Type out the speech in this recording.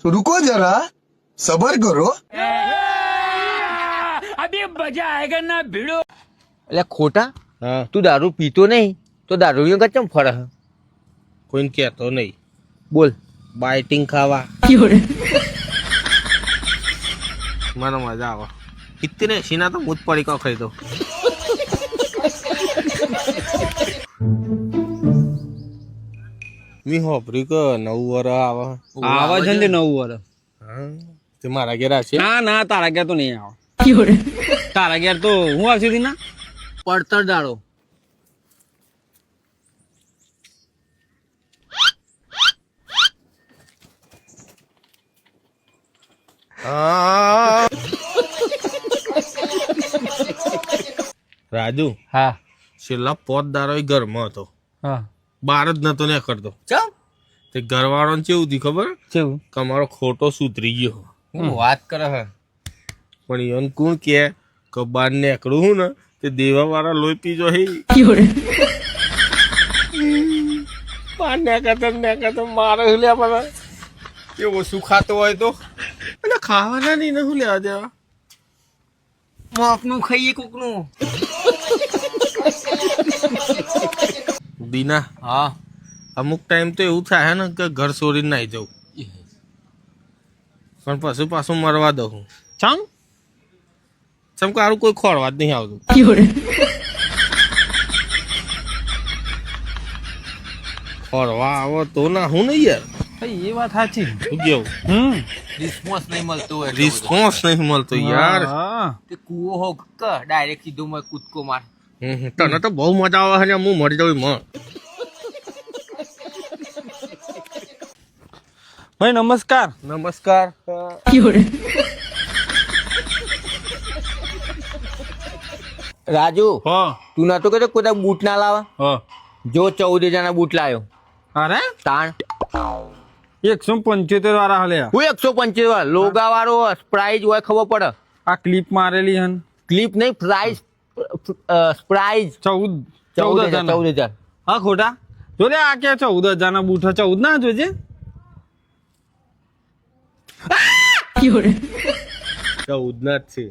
तो रुको जरा सबर करो। अभी मजा आएगा ना भिड़ो। એટલે ખોટા હા તું દારૂ પીતો નહીં તો દારૂડિયો કે ચમ ફરે હે? કોઈને કહેતો નહીં બોલ બાઇટિંગ ખાવા મને મજા આવે 70-80 ના તો હું જ પડીકા ખાઈ દઉં મી હોપરી કે 9 વર આવે આવે છે ને 9 વર્ષ. હા તે મારા ઘેર છે ના ના તારા ઘેર તો નહીં આવે. તારા ઘેર તો હું આવતી હતી ના પડતર દાડો રાજુ હા છેલ્લા 5 દારો ઘરમાં હતો હા બહાર જ નતો ને કરતો ચમ તે ઘરવાળો ને કેવું થી ખબર કેવું કે અમારો ખોટો સુધરી ગયો હું વાત કરે હે પણ એમ કોણ કે બહાર નીકળું હું ને તે દેવા વાળા લોહી પીજો હે બહાર નીકળતો મારે શું લે મને એ ઓછું ખાતો હોય તો એટલે ખાવાના નહીં ને શું લેવા દેવા મોપનું ખાઈએ કોકનું દીના હા અમુક ટાઈમ તો એવું થાય ને કે ઘર છોડીને નાઈ જવું પણ પછી પાછું મરવા દઉં ચમ ચમ કે આરું કોઈ ખોરવા જ નહીં આવતું ખોરવા આવો તો ના હું નહીં યાર એ વાત સાચી. શું કેવું રિસ્પોન્સ નહીં મળતો હોય રિસ્પોન્સ નહીં મળતો યાર હા. તે કૂવો હો કે ડાયરેક્ટ સીધો મેં કૂદકો માર તને તો બહુ મજા આવે છે હું મરી જાઉં માં ભાઈ નમસ્કાર. નમસ્કાર રાજુ હા તું નતો કહેતો કોઈ બૂટ ના લાવા હા જો 14 ના બૂટ લાયો અરે તાણ 175 વાળા હાલ્યા. હું 175 લોગા વાળો પ્રાઇઝ હોય ખબર પડે આ ક્લિપ મારેલી હન ક્લિપ નહીં પ્રાઇઝ પ્રાઇઝ 14 14,000 હા ખોટા જો લે આ કે 14,000 ના બૂટ 14 ના જોજે 14 ના જ છે